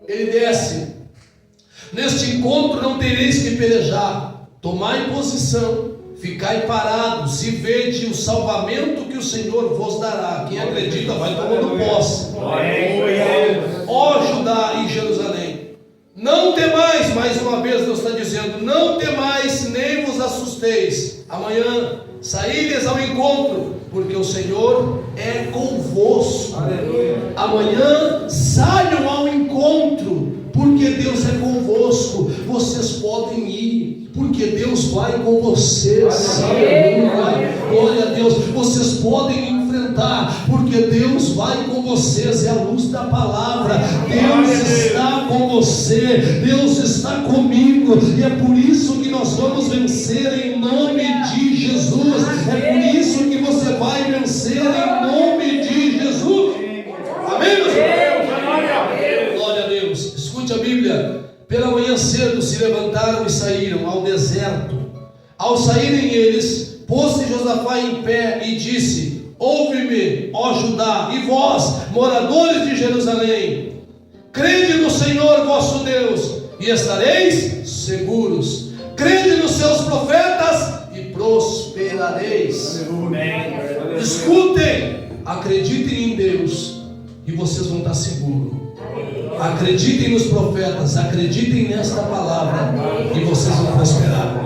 Ele desce Neste encontro não tereis que pelejar. Tomai posição, ficai parados, e vede o salvamento que o Senhor vos dará. Quem acredita vai tomando posse. Ó Judá e Jerusalém, não temais. Mais uma vez Deus está dizendo: não temais, nem vos assusteis. Amanhã saíres ao encontro, porque o Senhor é convosco. Aleluia. Amanhã saiam ao encontro, porque Deus é convosco. Vocês podem ir, porque Deus vai com vocês. Aleluia. Glória a Deus. Vocês podem enfrentar, porque Deus vai com vocês. É a luz da palavra. Deus está com você, Deus está comigo, e é por isso que nós vamos vencer em nome de Jesus. É por isso que você vai vencer em nome de Jesus. Amém, meus irmãos? Glória a Deus. Escute a Bíblia. Pela manhã cedo se levantaram e saíram ao deserto. Ao saírem eles, pôs-se Josafá em pé e disse: ouve-me, ó Judá, e vós, moradores de Jerusalém, crede no Senhor vosso Deus, e estareis seguros. Crede nos seus profetas e prosperareis. Escutem, acreditem em Deus, e vocês vão estar seguros. Acreditem nos profetas, acreditem nesta palavra, e vocês vão prosperar.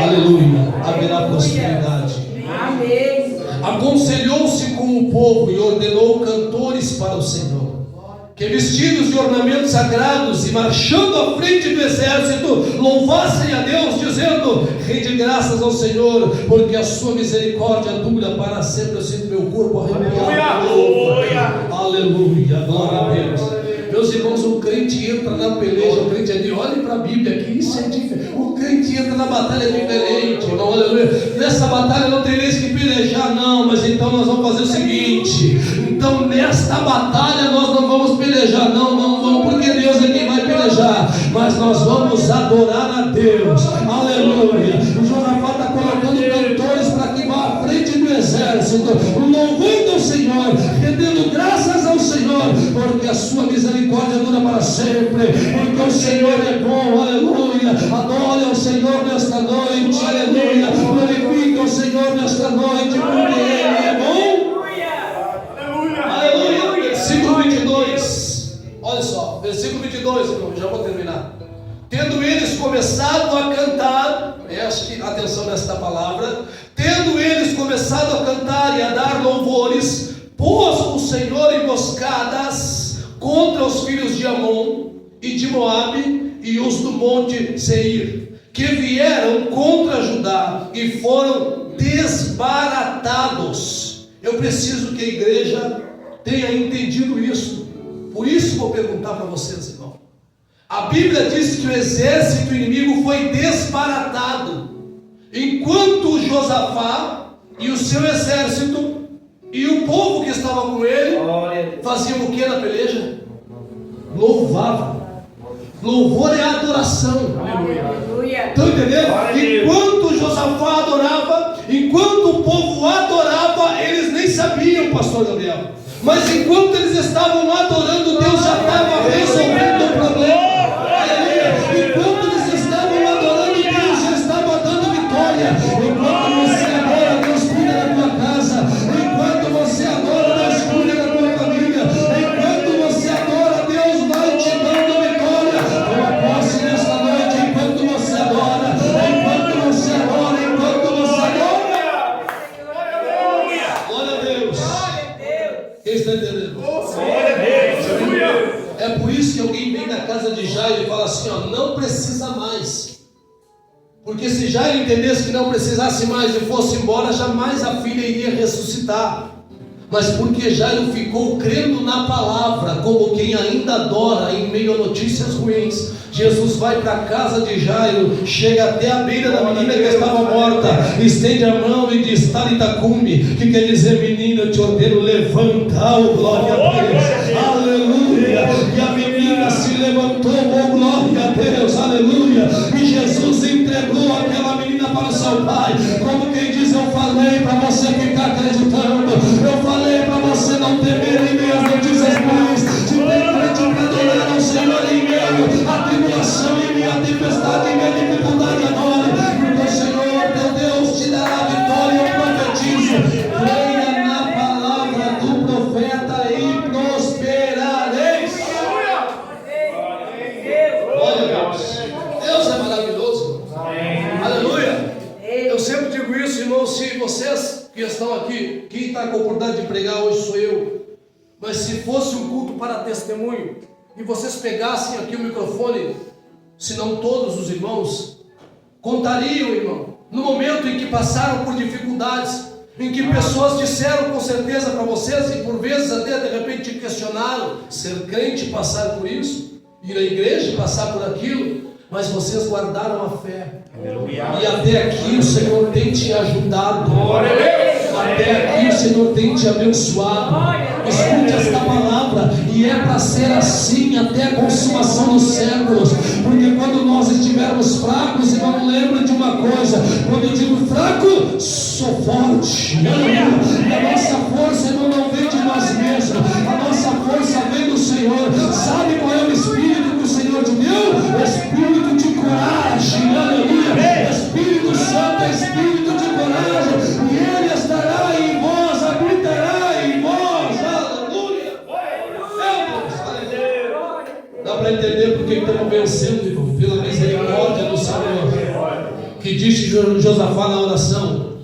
Aleluia. Haverá prosperidade. Aconselhou-se com o povo e ordenou cantores para o Senhor, que vestidos de ornamentos sagrados e marchando à frente do exército, louvassem a Deus, dizendo: rende graças ao Senhor, porque a sua misericórdia dura para sempre. Eu sinto meu corpo arrepiado. Aleluia, glória a Deus. Meus irmãos, o crente entra na peleja, o crente é de, olhe para a Bíblia aqui, isso é diferente. O crente entra na batalha diferente, irmão, aleluia. Nessa batalha não tereis que pelejar, não, mas então nós vamos fazer o seguinte: então nesta batalha nós não vamos pelejar, não vamos, porque Deus é quem vai pelejar, mas nós vamos adorar a Deus, aleluia. O Josafá está colocando cantores para que vá à frente do exército, louvando o Senhor, rendendo graças ao Senhor, porque a sua misericórdia dura para sempre, porque o Senhor é bom, aleluia. Adore ao Senhor nesta noite, aleluia. Glorifique ao Senhor nesta noite, porque Ele é bom. Aleluia. Versículo 22. Olha só, versículo 22, irmão, já vou terminar. Tendo eles começado a cantar, preste atenção nesta palavra. Tendo eles começado a cantar e a dar louvores, pôs o Senhor emboscadas contra os filhos de Amon e de Moabe e os do monte Seir, que vieram contra Judá e foram desbaratados. Eu preciso que a igreja tenha entendido isso. Por isso vou perguntar para vocês, irmão. A Bíblia diz que o exército inimigo foi desbaratado, enquanto Josafá e o seu exército e o povo que estava com ele faziam o que na peleja? Louvavam. Louvor é adoração. Aleluia. Estão entendendo? Enquanto Josafá adorava, enquanto o povo adorava, eles nem sabiam, pastor Gabriel. Mas enquanto eles estavam adorando, Deus já estava resolvendo o problema. Aleluia. Enquanto eles estavam adorando, Deus já estava dando vitória. Enquanto você adora, Deus cuida da tua casa. Enquanto você adora, Deus cuida da tua família. Enquanto você adora, Deus vai te dando vitória. Toma posse nesta noite. Enquanto você adora, enquanto você adora, enquanto você adora. Glória a Deus. Quem está entendendo? É por isso que alguém vem na casa de Jairo e fala assim: ó, não precisa mais. Porque se Jairo entendesse que não precisasse mais e fosse embora, jamais a filha iria ressuscitar. Mas porque Jairo ficou crendo na palavra, como quem ainda adora em meio a notícias ruins, Jesus vai para a casa de Jairo, chega até a beira da menina que estava morta, estende a mão e diz: Talita cumi, que quer dizer: menina, eu te ordeno, levanta. Oh, glória a Deus, aleluia. E a menina se levantou, oh glória a Deus, aleluia. E Jesus entregou aquela menina para o seu pai, como quem diz: eu falei para você ficar acreditando, eu falei para você não temer em meio às notícias ruins, de ter crente para adorar ao Senhor em meio à tribulação, em de pregar hoje sou eu. Mas se fosse um culto para testemunho, e vocês pegassem aqui o microfone, se não todos os irmãos, contariam, irmão, no momento em que passaram por dificuldades, em que pessoas disseram com certeza para vocês, e por vezes até de repente te questionaram, ser crente passar por isso, ir à igreja passar por aquilo, mas vocês guardaram a fé. Aleluia. E até aqui o Senhor tem te ajudado. Até aqui o Senhor tem te abençoado. Escute esta palavra, e é para ser assim até a consumação dos séculos. Porque quando nós estivermos fracos, irmão, lembra de uma coisa: quando eu digo fraco, sou forte. E a nossa força, irmão, não vem de nós mesmos, a nossa força vem do Senhor. Sabe qual é o Espírito que o Senhor te deu? O Espírito de coragem, aleluia. Espírito Santo é Espírito de coragem, e Ele estará em vós, habitará em vós, aleluia. Dá para entender porque estamos vencendo, irmão, pela misericórdia do Senhor, que disse Josafá na oração,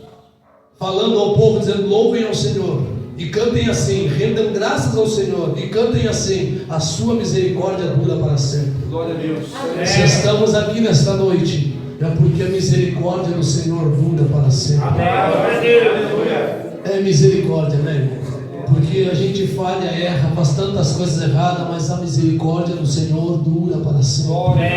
falando ao povo, dizendo: louvem ao Senhor e cantem assim, rendam graças ao Senhor e cantem assim, a sua misericórdia dura para sempre.
Glória a Deus.
Se estamos aqui nesta noite, é porque a misericórdia do Senhor dura para sempre. É misericórdia, né, irmão? Porque a gente falha, erra, faz tantas coisas erradas, mas a misericórdia do Senhor dura para sempre.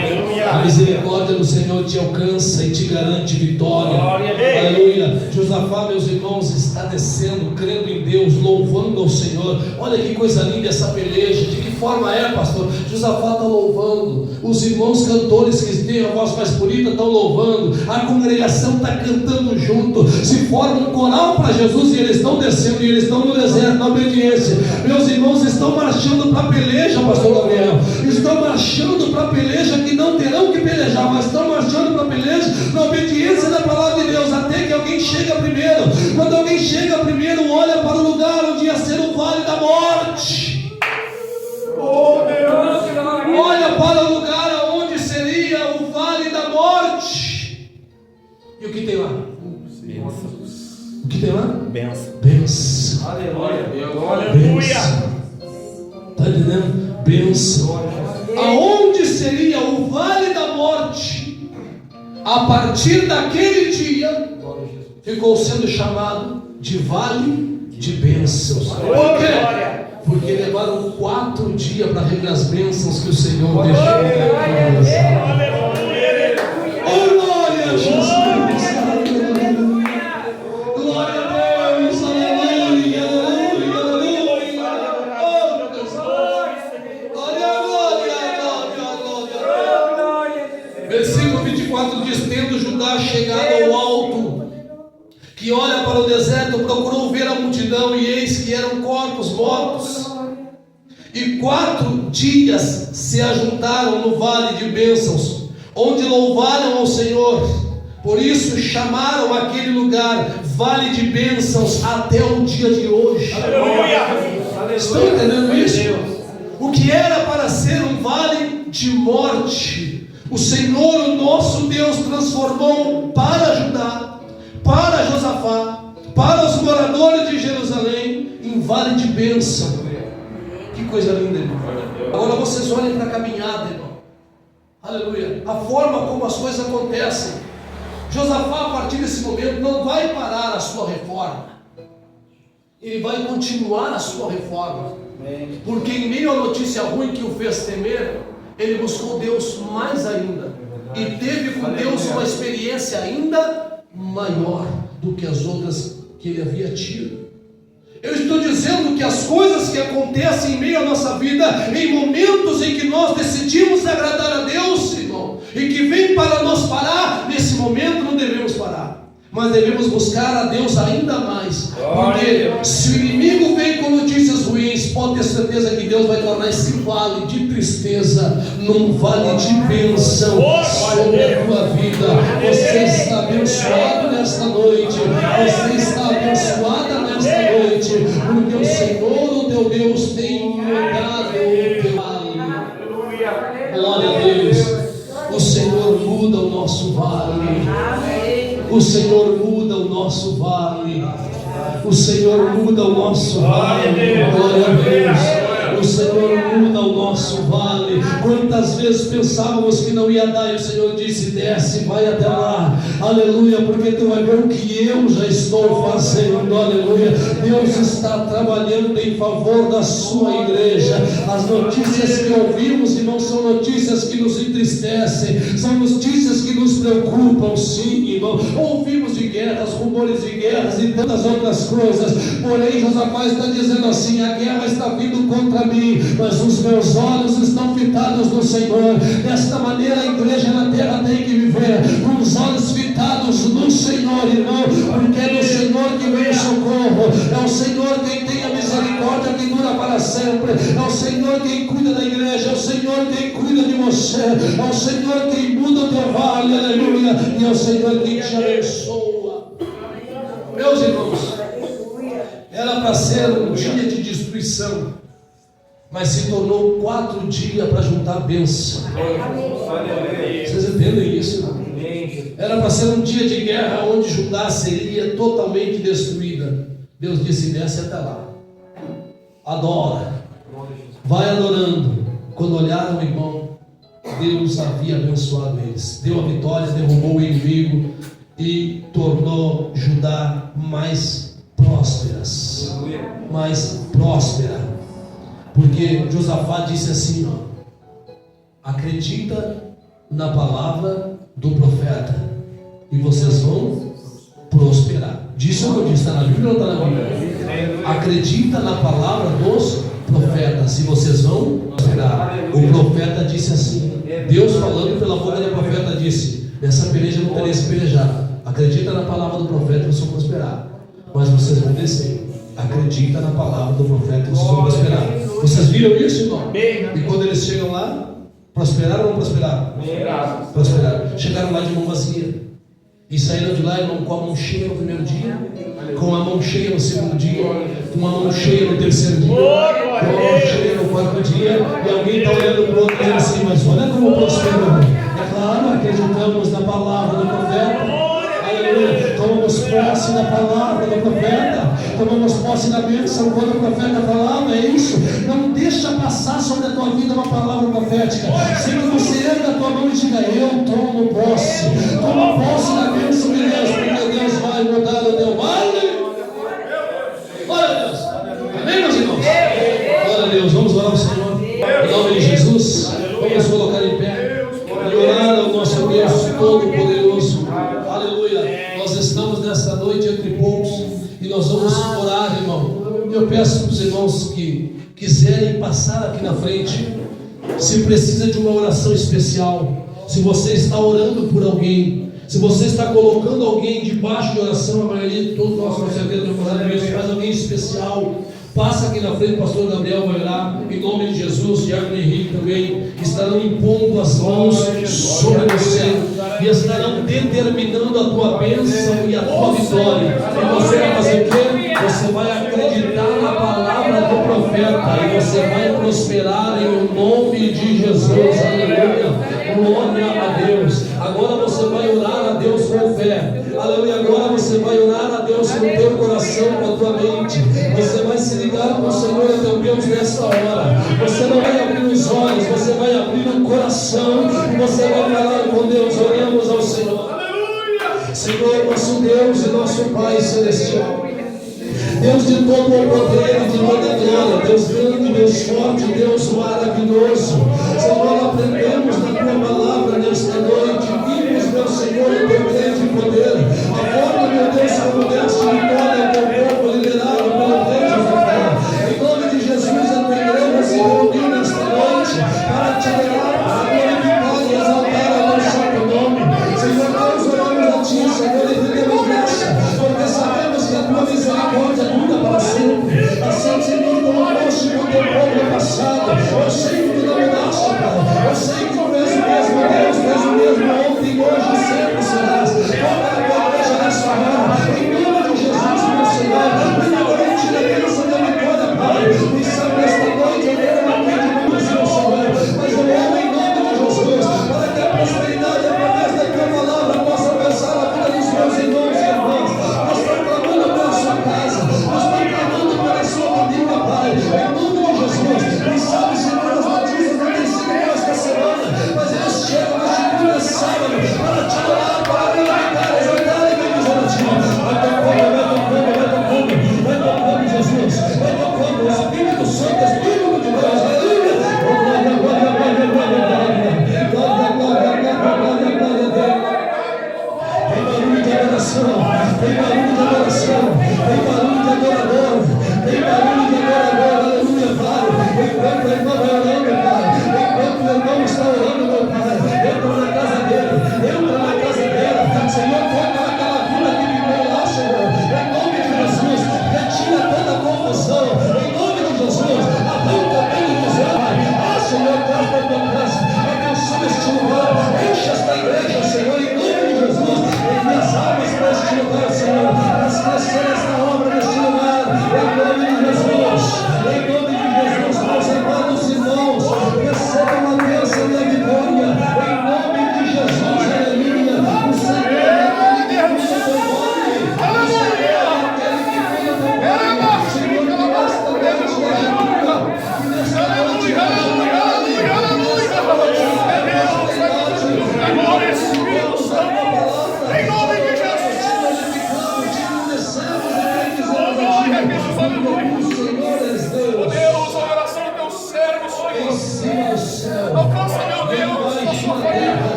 A misericórdia do Senhor te alcança e te garante vitória. Aleluia. Josafá, meus irmãos, está descendo, crendo em Deus, louvando ao Senhor. Olha que coisa linda essa peleja. De que forma é, pastor? Josafá está louvando. Os irmãos cantores que têm a voz mais bonita estão louvando. A congregação está cantando junto. Se forma um coral para Jesus, e eles estão descendo, e eles estão no deserto, na obediência. Meus irmãos estão marchando para a peleja, pastor Gabriel. Estão marchando para a peleja, que não terão que pelejar, mas estão marchando para a peleja na obediência da palavra de Deus, até que alguém chega primeiro. Quando alguém chega primeiro, olha para o lugar onde ia ser o vale da morte. Oh, Deus! Olha para o lugar onde seria o vale da morte. E o que tem lá? O que tem lá?
Benção.
Bênção.
Aleluia.
Está entendendo? Bênção. Aonde seria o vale da morte? A partir daquele dia, ficou sendo chamado de vale de bênçãos. Por quê? Porque levaram 4 dias para regar as bênçãos que o Senhor deixou. Oh, glória a Jesus. Versículo 24 diz: tendo Judá chegado ao alto, que olha para o deserto, procurou ver a multidão, e eis que eram corpos mortos. E 4 dias se ajuntaram no vale de bênçãos, onde louvaram ao Senhor. Por isso chamaram aquele lugar vale de bênçãos até o dia de hoje. Aleluia. Estão entendendo isso? O que era para ser um vale de morte, o Senhor, o nosso Deus, transformou para Judá, para Josafá, para os moradores de Jerusalém, em vale de bênção. Que coisa linda, irmão. Agora vocês olhem para a caminhada, irmão. Aleluia. A forma como as coisas acontecem. Josafá, a partir desse momento, não vai parar a sua reforma. Ele vai continuar a sua reforma. Porque em meio à notícia ruim que o fez temer, ele buscou Deus mais ainda, e teve com Deus uma experiência ainda maior do que as outras que ele havia tido. Eu estou dizendo que as coisas que acontecem em meio à nossa vida, em momentos em que nós decidimos agradar a Deus, irmão, e que vem para nos parar, nesse momento não devemos parar, mas devemos buscar a Deus ainda mais. Porque se o inimigo vem com notícias ruins, pode ter certeza que Deus vai tornar esse vale de tristeza num vale de bênção sobre a tua vida. Você está abençoado nesta noite. Você está abençoada nesta noite, porque o Senhor, o teu Deus, tem mudado o teu vale. Glória a Deus. O Senhor muda o nosso vale. O Senhor muda o nosso vale. O Senhor muda o nosso vale. Glória a Deus. O Senhor muda o nosso vale. Quantas vezes pensávamos que não ia dar, e o Senhor disse: desce, vai até lá, aleluia, porque tu vai ver o que eu já estou fazendo, aleluia. Deus está trabalhando em favor da sua igreja. As notícias que ouvimos, irmão, são notícias que nos entristecem, são notícias que nos preocupam, sim, irmão. Ouvimos de guerras, rumores de guerras e tantas outras coisas, porém Josafá está dizendo assim: a guerra está vindo contra mim, mas os meus olhos estão fitados no Senhor. Desta maneira a igreja na terra tem que viver com os olhos fitados no Senhor, irmão, porque é no Senhor que vem o socorro, é o Senhor quem tem a misericórdia que dura para sempre, é o Senhor quem cuida da igreja, é o Senhor quem cuida de você, é o Senhor quem muda o teu vale, aleluia, e é o Senhor quem te abençoa. Meus irmãos, era para ser um dia de destruição, mas se tornou 4 dias para juntar a bênção. Vocês entendem isso? Era para ser um dia de guerra onde Judá seria totalmente destruída. Deus disse: desce até lá, adora, vai adorando. Quando olharam o irmão, Deus havia abençoado eles, deu a vitória, derrubou o inimigo e tornou Judá mais prósperas, mais próspera. Porque Josafá disse assim: ó, acredita na palavra do profeta e vocês vão prosperar. Disse ou não disse? Está na Bíblia ou está na Bíblia? Acredita na palavra dos profetas e vocês vão prosperar. O profeta disse assim, Deus falando pela boca do profeta disse: nessa peleja não tereis que pelejar. Acredita na palavra do profeta e vocês vão prosperar. Mas vocês vão descer. Acredita na palavra do profeta e vocês vão prosperar. Vocês viram isso, irmão? E quando eles chegam lá, prosperaram ou não prosperaram? Prosperaram. Chegaram lá de mão vazia e saíram de lá, irmão, com a mão cheia no primeiro dia, com a mão cheia no segundo dia, com a mão cheia no terceiro dia, com a mão cheia no quarto dia. E alguém está olhando para o outro e dizendo assim: mas olha como prosperou. É claro, acreditamos na palavra do profeta. Tomamos posse da palavra do profeta, tomamos posse da bênção quando o profeta falava. É isso, não deixa passar sobre a tua vida uma palavra profética, sem que você erga a tua mão e diga: eu tomo posse, toma posse da bênção de Deus, porque Deus vai mudar o teu vale. Glória a Deus, amém, meus irmãos? Glória a Deus, vamos orar ao Senhor, em nome de Jesus. Vamos colocar em pé e orar ao nosso Deus Todo-Poderoso. Aleluia. Nós estamos nesta noite entre poucos e nós vamos orar, irmão. Eu peço para os irmãos que quiserem passar aqui na frente, se precisa de uma oração especial, se você está orando por alguém, se você está colocando alguém debaixo de oração, a maioria de todos nós com certeza vão falar isso, mas alguém especial, passa aqui na frente, o pastor Gabriel vai orar, em nome de Jesus. Diácono Henrique também estarão impondo as mãos sobre você e estarão determinando a tua bênção e a tua vitória. E você vai fazer o quê? Você vai acreditar na palavra do profeta e você vai prosperar em nome de Jesus. Aleluia. Glória a Deus. Agora você vai orar a Deus com fé. Aleluia. Agora você vai orar a Deus com o teu coração, com a tua mente. Você vai se ligar com o Senhor, teu Deus, nessa hora. Você não vai abrir os olhos, você vai abrir o coração e você vai falar com Deus. Oremos ao Senhor. Senhor, nosso Deus e nosso Pai celestial, Deus de todo o poder e de toda a glória, Deus grande, Deus forte, Deus maravilhoso. Senhor, aprendemos na tua palavra nesta noite. Vimos, meu Senhor, o teu grande poder, a forma, meu Deus, como deste vitória ao teu povo liderado pelo rei Josafá. Em nome de Jesus, a tua igreja se reuniu nesta noite para te adorar, para glorificar e exaltar o teu santo nome. Senhor Deus, oramos a ti, Senhor, e pedimos graça, porque sabemos que a tua misericórdia dura para sempre. Assim, Senhor, como foste com o teu povo no passado,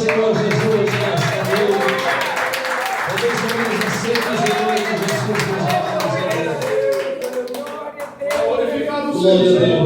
Senhor Jesus nesta noite. Abençoamos você, Senhor Jesus. Glória a Deus.